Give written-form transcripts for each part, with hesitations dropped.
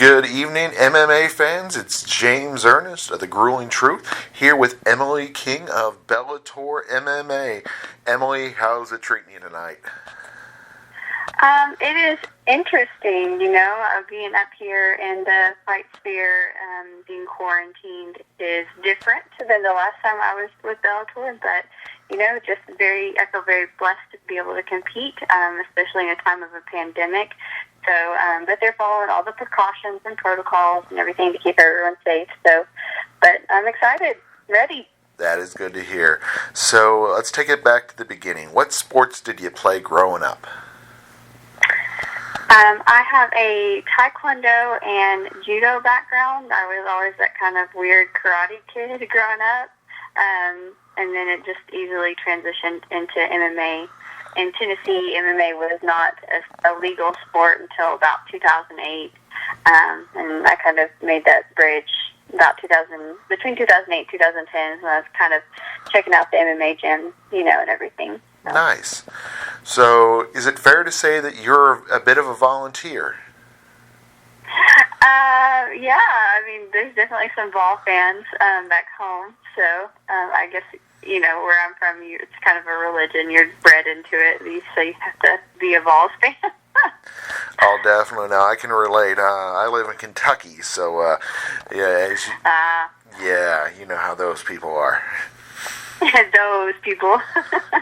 Good evening, MMA fans. It's James Ernest of The Grueling Truth here with Emilee King of Bellator MMA. Emilee, how's it treating you tonight? It is interesting, being up here in the fight sphere, being quarantined is different than the last time I was with Bellator, but, I feel very blessed to be able to compete, especially in a time of a pandemic. So, but they're following all the precautions and protocols and everything to keep everyone safe. So, but I'm excited, ready. That is good to hear. So, let's take it back to the beginning. What sports did you play growing up? I have a taekwondo and judo background. I was always that kind of weird karate kid growing up. And then it just easily transitioned into MMA. In Tennessee, MMA was not a legal sport until about 2008. And I kind of made that bridge about between 2008 and 2010 when I was kind of checking out the MMA gym, and everything. So. Nice. So, is it fair to say that you're a bit of a volunteer? Yeah, there's definitely some ball fans back home. So, I guess, where I'm from, it's kind of a religion. You're bred into it, so you have to be a Vols fan. Oh, definitely. Now, I can relate. I live in Kentucky, so, yeah, you know how those people are. Those people.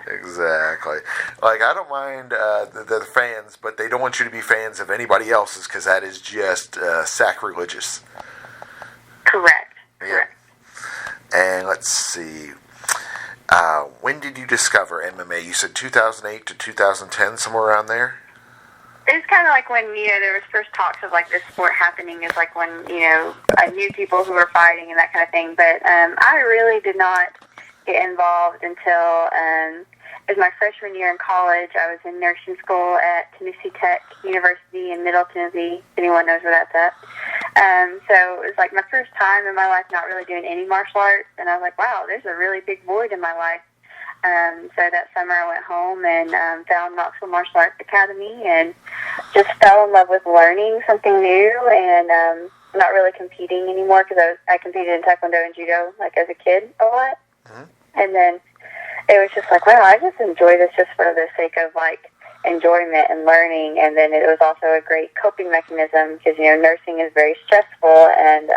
Exactly. Like, I don't mind the fans, but they don't want you to be fans of anybody else's because that is just sacrilegious. Correct. Yeah. Correct. And let's see. When did you discover MMA? You said 2008 to 2010, somewhere around there? It's kind of like when, there was first talks of, this sport happening is like when, I knew people who were fighting and that kind of thing. But I really did not get involved until it was my freshman year in college. I was in nursing school at Tennessee Tech University in Middle Tennessee, if anyone knows where that's at. So it was like my first time in my life not really doing any martial arts, and I was like, wow, there's a really big void in my life. So that summer I went home and found Knoxville Martial Arts Academy and just fell in love with learning something new and not really competing anymore because I competed in taekwondo and judo as a kid a lot. Mm-hmm. And then it was just like, wow, I just enjoy this just for the sake of enjoyment and learning. And then it was also a great coping mechanism because, nursing is very stressful and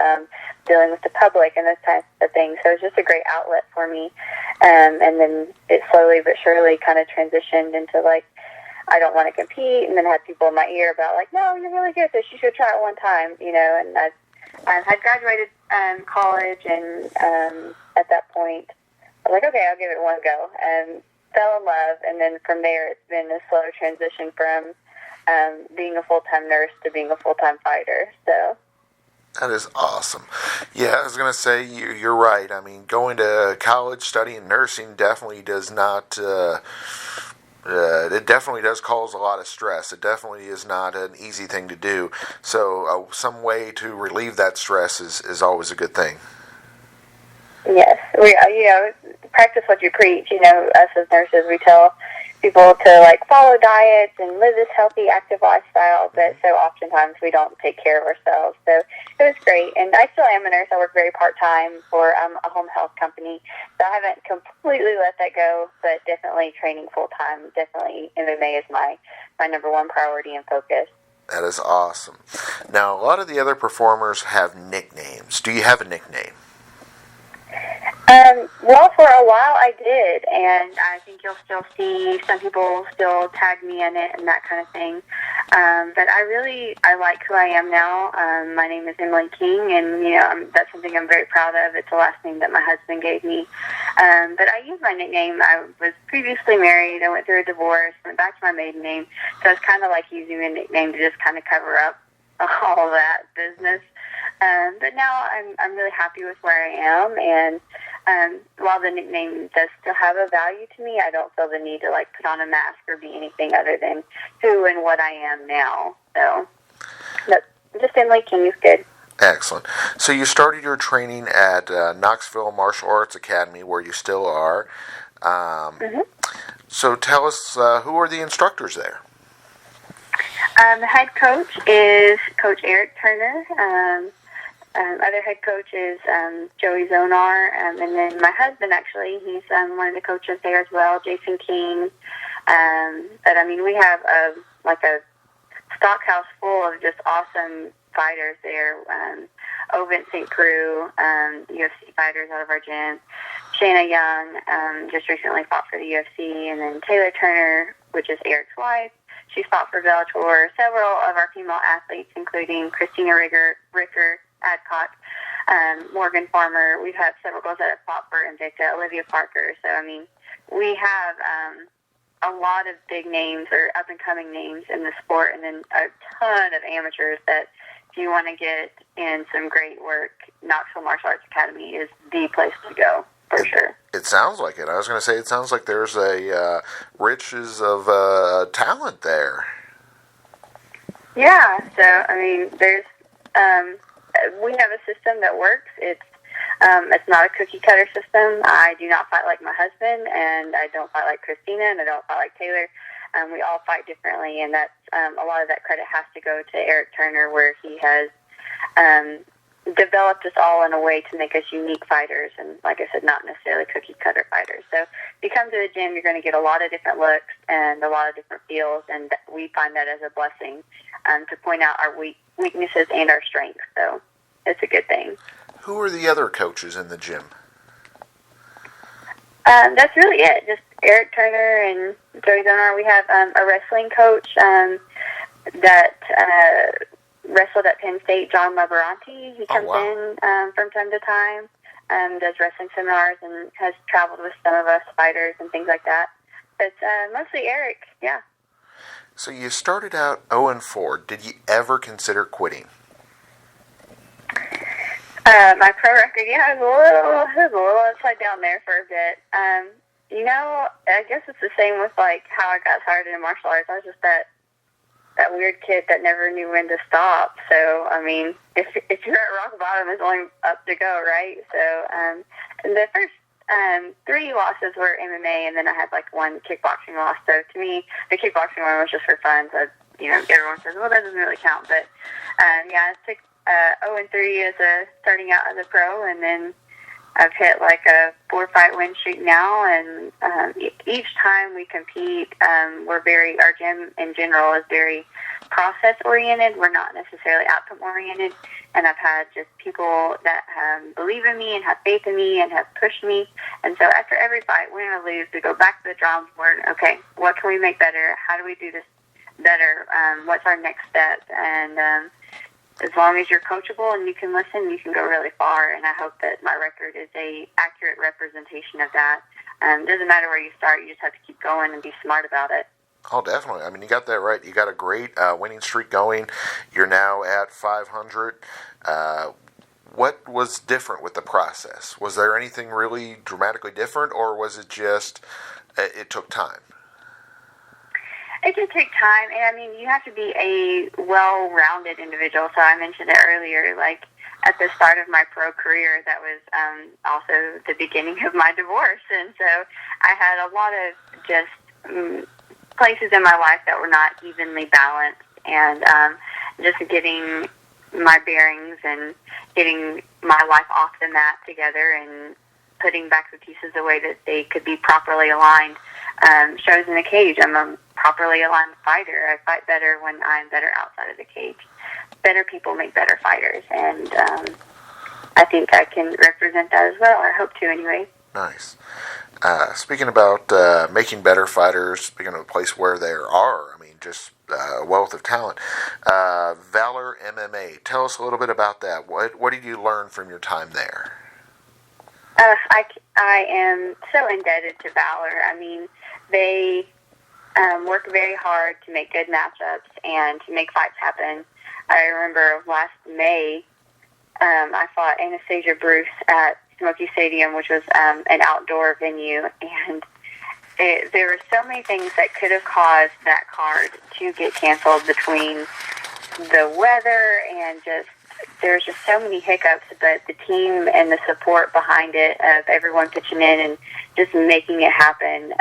dealing with the public and those types of things. So it was just a great outlet for me. And then it slowly but surely kind of transitioned into I don't want to compete, and then had people in my ear about no, you're really good at this. You should try it one time, and I had graduated college, and at that point, I was like, okay, I'll give it one go, and fell in love, and then from there, it's been a slow transition from being a full-time nurse to being a full-time fighter, so. That is awesome. Yeah, I was going to say, you're right. Going to college, studying nursing definitely does not... it definitely does cause a lot of stress. It definitely is not an easy thing to do. So some way to relieve that stress is always a good thing. Yes. We, practice what you preach. Us as nurses, we tell people to follow diets and live this healthy, active lifestyle, but so oftentimes we don't take care of ourselves. So it was great. And I still am a nurse. I work very part-time for a home health company. So I haven't completely let that go, but definitely training full-time. Definitely MMA is my number one priority and focus. That is awesome. Now, a lot of the other performers have nicknames. Do you have a nickname? Well, for a while I did, and I think you'll still see some people still tag me in it and that kind of thing. But I like who I am now. My name is Emilee King, and, that's something I'm very proud of. It's the last name that my husband gave me. But I use my nickname. I was previously married. I went through a divorce, went back to my maiden name. So it's kind of like using a nickname to just kind of cover up all that business. But now I'm really happy with where I am, and while the nickname does still have a value to me, I don't feel the need to put on a mask or be anything other than who and what I am now. So, but just Emilee King is good. Excellent. So you started your training at Knoxville Martial Arts Academy, where you still are. So tell us, who are the instructors there? The head coach is Coach Eric Turner. Other head coach is Joey Zonar. And then my husband, actually, he's one of the coaches there as well, Jason King. But, I mean, we have a stock house full of just awesome fighters there. Vincent Crew, UFC fighters out of our gym. Shayna Young just recently fought for the UFC. And then Taylor Turner, which is Eric's wife. She's fought for Bellator. Several of our female athletes, including Christina Ricker, Adcock, Morgan Farmer. We've had several girls that have fought for Invicta, Olivia Parker. So, I mean, we have a lot of big names or up-and-coming names in the sport, and then a ton of amateurs that if you want to get in some great work, Knoxville Martial Arts Academy is the place to go, for sure. It sounds like it. I was going to say, it sounds like there's a riches of talent there. Yeah, so, I mean, there's, we have a system that works. It's not a cookie-cutter system. I do not fight like my husband, and I don't fight like Christina, and I don't fight like Taylor. We all fight differently, and that's a lot of that credit has to go to Eric Turner, where he has developed us all in a way to make us unique fighters, and like I said, not necessarily cookie-cutter fighters. So if you come to the gym, you're going to get a lot of different looks and a lot of different feels, and we find that as a blessing to point out our weaknesses and our strengths. So it's a good thing. Who are the other coaches in the gym? That's really it. Just Eric Turner and Joey Zonar. We have a wrestling coach that wrestled at Penn State, John Laboranti. He comes in from time to time, does wrestling seminars, and has traveled with some of us fighters and things like that. But mostly Eric, yeah. So you started out 0-4. Did you ever consider quitting? My pro record, it was a little upside down there for a bit. I guess it's the same with like how I got started in martial arts. I was just that weird kid that never knew when to stop. So I mean, if you're at rock bottom, it's only up to go, right? So the first 3 losses were MMA, and then I had like 1 kickboxing loss. So to me, the kickboxing one was just for fun. So everyone says, well, that doesn't really count. But I took 0-3 as starting out as a pro, and then I've hit like a 4-fight win streak now. And each time we compete, our gym in general is very process oriented. We're not necessarily outcome oriented. And I've had just people that believe in me and have faith in me and have pushed me. And so after every fight, win or lose, we go back to the drawing board. Okay, what can we make better? How do we do this better? What's our next step? And as long as you're coachable and you can listen, you can go really far. And I hope that my record is a accurate representation of that. It doesn't matter where you start. You just have to keep going and be smart about it. Oh, definitely. I mean, you got that right. You got a great winning streak going. You're now at 500. What was different with the process? Was there anything really dramatically different, or was it just it took time? It can take time, and I mean, you have to be a well-rounded individual. So I mentioned it earlier, like at the start of my pro career, that was also the beginning of my divorce. And so I had a lot of just places in my life that were not evenly balanced, and just getting my bearings and getting my life off the mat together and putting back the pieces the way that they could be properly aligned shows in the cage. I'm a properly aligned fighter. I fight better when I'm better outside of the cage. Better people make better fighters, and I think I can represent that as well. I hope to, anyway. Nice. Speaking about making better fighters, speaking of a place where there are, I mean, just a wealth of talent. Valor MMA. Tell us a little bit about that. What did you learn from your time there? I am so indebted to Valor. I mean, they work very hard to make good matchups and to make fights happen. I remember last May, I fought Anastasia Bruce at Smoky Stadium, which was an outdoor venue, and there were so many things that could have caused that card to get canceled, between the weather and just there's just so many hiccups, but the team and the support behind it of everyone pitching in and just making it happen,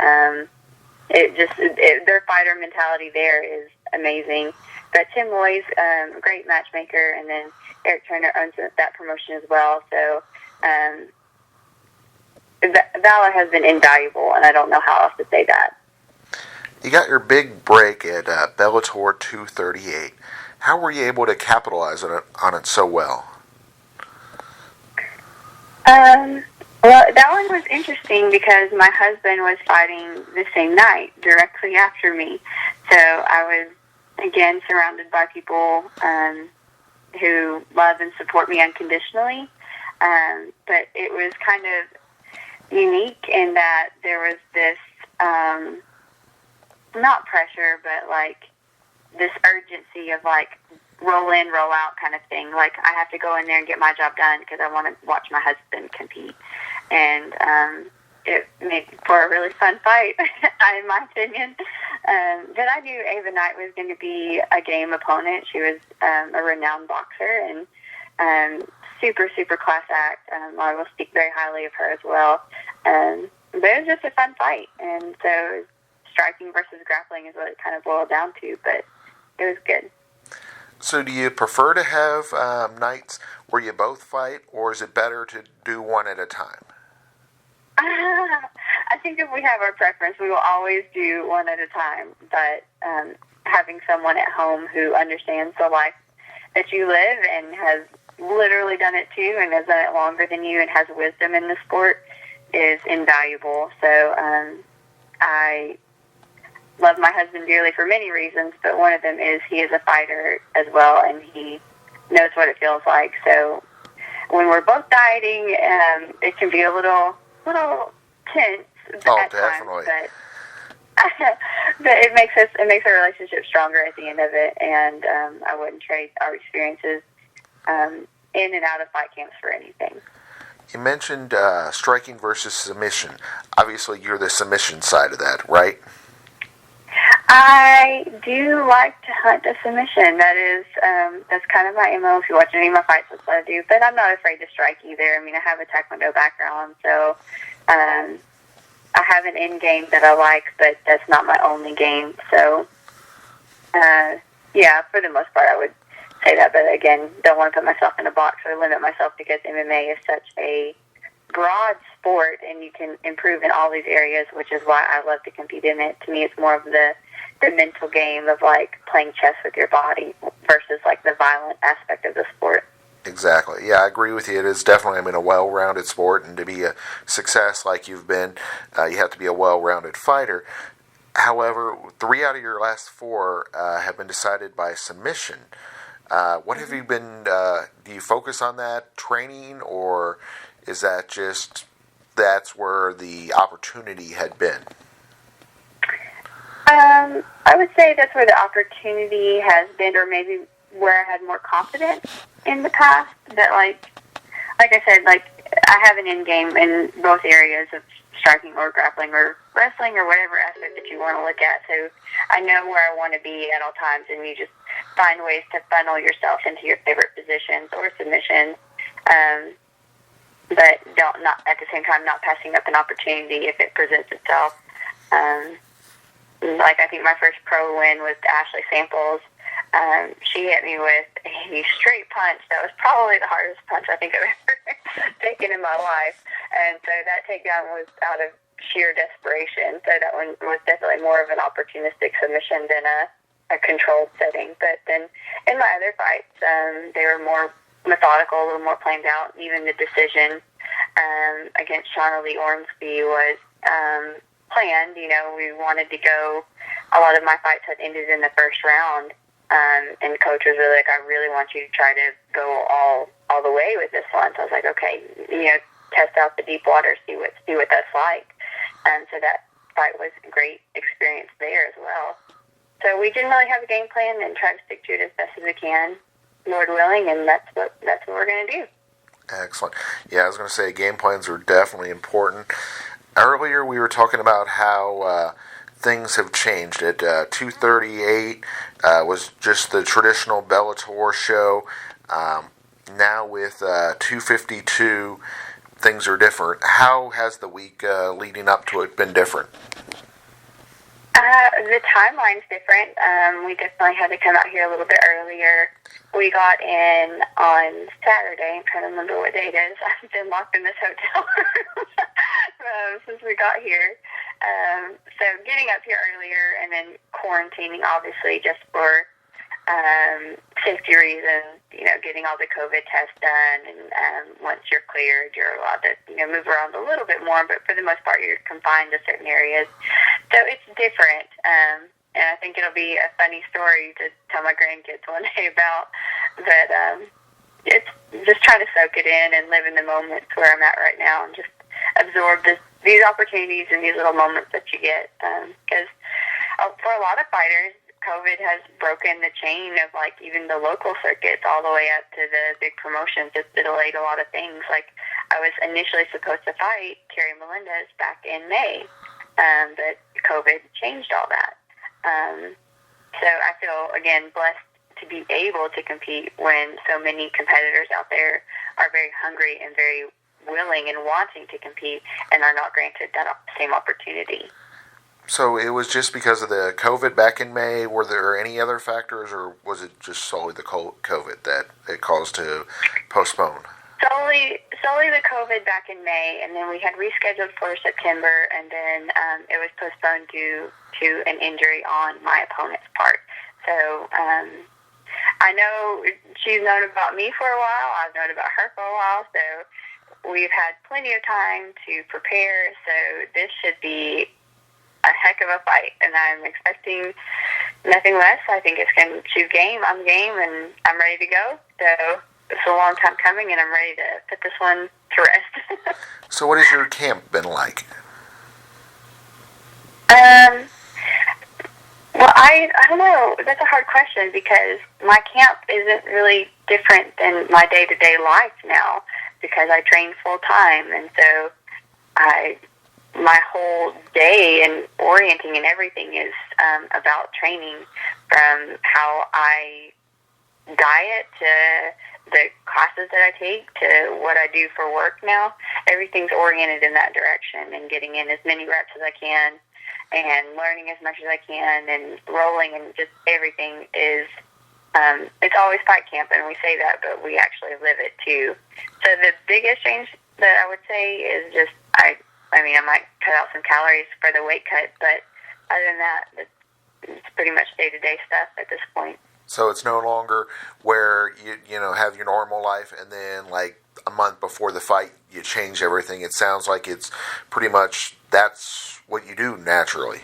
their fighter mentality there is amazing. but Tim Loy's a great matchmaker, and then Eric Turner owns that promotion as well. So Valor has been invaluable, and I don't know how else to say that. You got your big break at Bellator 238. How were you able to capitalize on it so well? Well, that one was interesting because my husband was fighting the same night, directly after me. So I was, again, surrounded by people who love and support me unconditionally. But it was kind of unique in that there was this, not pressure, but like this urgency of like roll in, roll out kind of thing. Like I have to go in there and get my job done because I want to watch my husband compete. And it made for a really fun fight, in my opinion. But I knew Ava Knight was going to be a game opponent. She was a renowned boxer and super, super class act. I will speak very highly of her as well. But it was just a fun fight. And so striking versus grappling is what it kind of boiled down to. But it was good. So do you prefer to have nights where you both fight, or is it better to do one at a time? I think if we have our preference, we will always do one at a time. But having someone at home who understands the life that you live and has literally done it too and has done it longer than you and has wisdom in the sport is invaluable. So I love my husband dearly for many reasons, but one of them is he is a fighter as well, and he knows what it feels like. So when we're both dieting, it can be a little tense at definitely. times, but it makes our relationship stronger at the end of it, and I wouldn't trade our experiences in and out of fight camps for anything. You mentioned striking versus submission. Obviously, you're the submission side of that, right? I do like to hunt a submission. That's kind of my MO. If you watch any of my fights, that's what I do. But I'm not afraid to strike either. I mean, I have a Taekwondo background, so I have an end game that I like, but that's not my only game. So, yeah, for the most part, I would say that. But again, don't want to put myself in a box or limit myself because MMA is such a broad sport, and you can improve in all these areas, which is why I love to compete in it. To me, it's more of the mental game of like playing chess with your body versus like the violent aspect of the sport. Exactly. Yeah, I agree with you. It is definitely, a well-rounded sport, and to be a success like you've been, you have to be a well-rounded fighter. However, 3 out of your last 4 have been decided by submission. What have you been, do you focus on that training, or is that just that's where the opportunity had been? I would say that's where the opportunity has been, or maybe where I had more confidence in the past. That like I said, like I have an end game in both areas of striking or grappling or wrestling or whatever aspect that you want to look at. So I know where I want to be at all times, and you just find ways to funnel yourself into your favorite positions or submissions. But not at the same time not passing up an opportunity if it presents itself. Like I think my first pro win was Ashley Samples. She hit me with a straight punch that was probably the hardest punch I think I've ever taken in my life. And so that takedown was out of sheer desperation. So that one was definitely more of an opportunistic submission than a controlled setting. But then in my other fights, they were more methodical, a little more planned out. Even the decision against Shauna Lee Ormsby was planned. You know, we wanted to go. A lot of my fights had ended in the first round, and coach was really like, "I really want you to try to go all the way with this one." So I was like, "Okay, test out the deep water, see what that's like." And so that fight was a great experience there as well. So we didn't really have a game plan and try to stick to it as best as we can, Lord willing, and that's what we're going to do. Excellent. Yeah, I was going to say game plans are definitely important. Earlier we were talking about how things have changed. At 238 was just the traditional Bellator show. Now with 252, things are different. How has the week leading up to it been different? The timeline's different. We definitely had to come out here a little bit earlier. We got in on Saturday. I'm trying to remember what day it is. I've been locked in this hotel since we got here. So getting up here earlier and then quarantining, obviously, just for safety reasons, getting all the COVID tests done, and once you're cleared, you're allowed to, move around a little bit more, but for the most part, you're confined to certain areas. So it's different, and I think it'll be a funny story to tell my grandkids one day about, but it's just trying to soak it in and live in the moment where I'm at right now and just absorb these opportunities and these little moments that you get, because for a lot of fighters, COVID has broken the chain of, even the local circuits all the way up to the big promotions. It's delayed a lot of things. I was initially supposed to fight Kerry Melendez back in May, but COVID changed all that. So I feel, again, blessed to be able to compete when so many competitors out there are very hungry and very willing and wanting to compete and are not granted that same opportunity. So it was just because of the COVID back in May. Were there any other factors, or was it just solely the COVID that it caused to postpone? Solely the COVID back in May, and then we had rescheduled for September, and then it was postponed due to an injury on my opponent's part. So I know she's known about me for a while. I've known about her for a while, so we've had plenty of time to prepare. So this should be a heck of a fight, and I'm expecting nothing less. I think she's game, I'm game, and I'm ready to go. So it's a long time coming, and I'm ready to put this one to rest. So what has your camp been like? Well, I don't know. That's a hard question because my camp isn't really different than my day-to-day life now because I train full-time, and so my whole day and orienting and everything is about training, from how I diet to the classes that I take to what I do for work now. Everything's oriented in that direction and getting in as many reps as I can and learning as much as I can and rolling, and just everything is it's always fight camp, and we say that, but we actually live it too. So the biggest change that I would say is just I might cut out some calories for the weight cut, but other than that, it's pretty much day-to-day stuff at this point. So it's no longer where you have your normal life and then a month before the fight you change everything. It sounds like it's pretty much that's what you do naturally.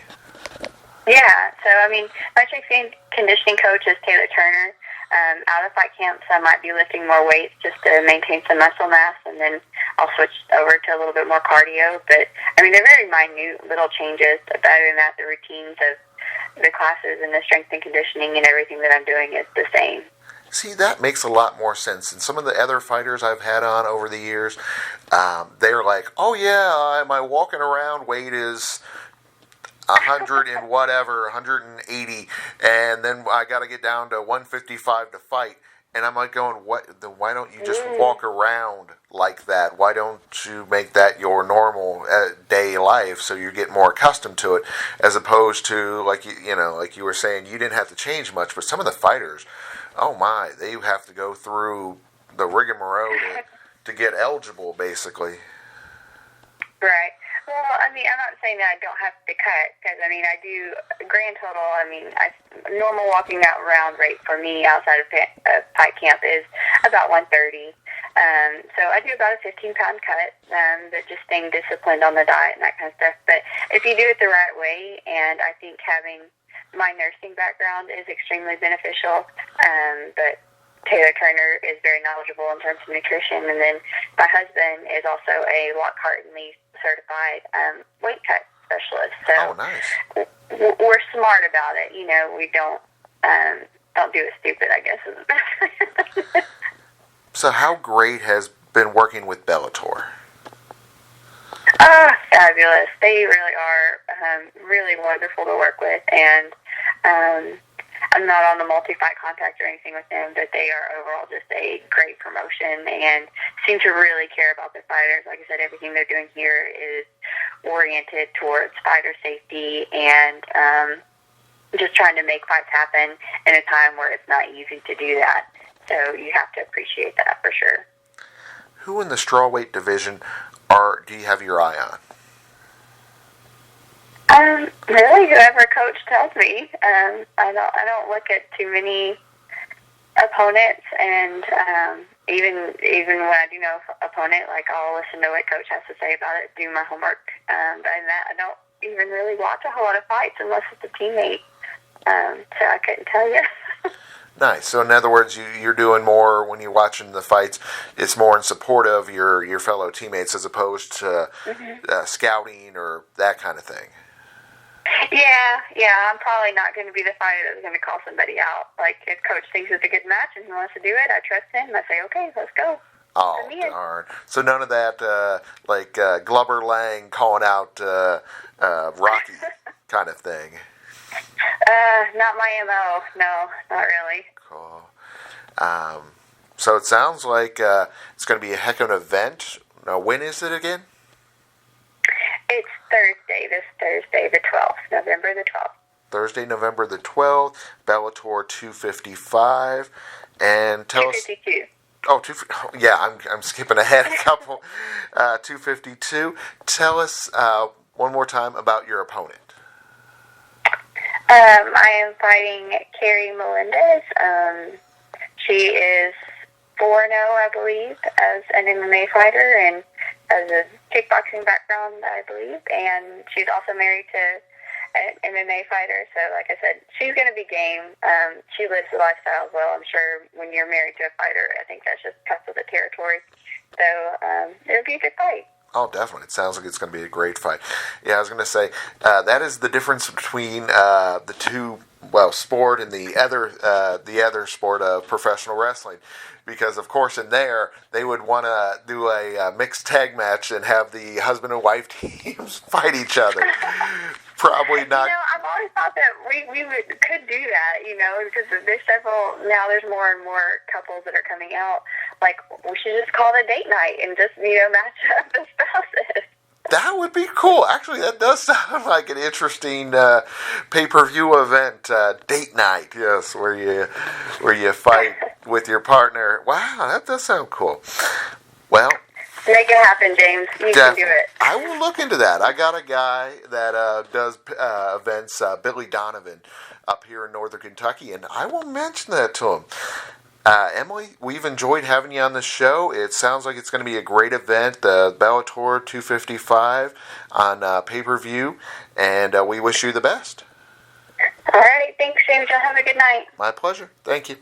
Yeah, so my strength and conditioning coach is Taylor Turner. Out of fight camps, I might be lifting more weights just to maintain some muscle mass, and then I'll switch over to a little bit more cardio. But they're very minute little changes. But other than that, the routines of the classes and the strength and conditioning and everything that I'm doing is the same. See, that makes a lot more sense. And some of the other fighters I've had on over the years, they're like, "Oh yeah, my walking around weight is 100 and whatever, 180, and then I got to get down to 155 to fight." And I'm going, what? Then why don't you just walk around like that? Why don't you make that your normal day life so you get more accustomed to it, as opposed to like you were saying, you didn't have to change much, but some of the fighters, oh my, they have to go through the rigmarole to get eligible, basically. Right. Well, I'm not saying that I don't have to cut, because, I do, grand total, normal walking out round rate for me outside of fight camp is about 130. So I do about a 15-pound cut, but just staying disciplined on the diet and that kind of stuff. But if you do it the right way, and I think having my nursing background is extremely beneficial, but Taylor Turner is very knowledgeable in terms of nutrition, and then my husband is also a Lockhart and Lee certified weight cut specialist. So nice. We're smart about it. We don't do it stupid, I guess is the best way. So how great has been working with Bellator? Oh, fabulous. They really are really wonderful to work with, and I'm not on the multi-fight contract or anything with them, but they are overall just a great promotion and seem to really care about their fighters. Like I said, everything they're doing here is oriented towards fighter safety and just trying to make fights happen in a time where it's not easy to do that. So you have to appreciate that for sure. Who in the strawweight division do you have your eye on? Really, whoever coach tells me. I don't look at too many opponents, and even when I do know opponent, like I'll listen to what coach has to say about it, do my homework. And that I don't even really watch a whole lot of fights unless it's a teammate. So I couldn't tell you. Nice. So in other words, you're doing more when you're watching the fights. It's more in support of your fellow teammates as opposed to scouting or that kind of thing. Yeah. I'm probably not going to be the fighter that's going to call somebody out. Like if coach thinks it's a good match and he wants to do it, I trust him. I say, okay, let's go. Oh, darn. So none of that, like Glubber Lang calling out Rocky kind of thing. Not my MO. No, not really. Cool. So it sounds like it's going to be a heck of an event. Now, when is it again? It's this Thursday, the 12th, November the 12th. Thursday, November the 12th, Bellator 255. And tell 252. Yeah, I'm skipping ahead a couple. 252. Tell us one more time about your opponent. I am fighting Carrie Melendez. She is 4-0, I believe, as an MMA fighter and has a kickboxing background, I believe. And she's also married to an MMA fighter. So, like I said, she's going to be game. She lives the lifestyle as well. I'm sure when you're married to a fighter, I think that's just cuts of the territory. So it'll be a good fight. Oh, definitely. It sounds like it's going to be a great fight. Yeah, I was going to say, that is the difference between the two, sport and the other sport of professional wrestling. Because, of course, in there, they would want to do a mixed tag match and have the husband and wife teams fight each other. Probably not. I've always thought that we could do that, because there's more and more couples that are coming out. Like, we should just call it a date night and just, match up the spouses. That would be cool. Actually, that does sound like an interesting pay-per-view event, date night. Yes, where you fight with your partner. Wow, that does sound cool. Well, make it happen, James. You can do it. I will look into that. I got a guy that does events, Billy Donovan, up here in Northern Kentucky, and I will mention that to him. Emilee, we've enjoyed having you on the show. It sounds like it's going to be a great event, the Bellator 255 on pay-per-view, and we wish you the best. All right. Thanks, James. Y'all have a good night. My pleasure. Thank you.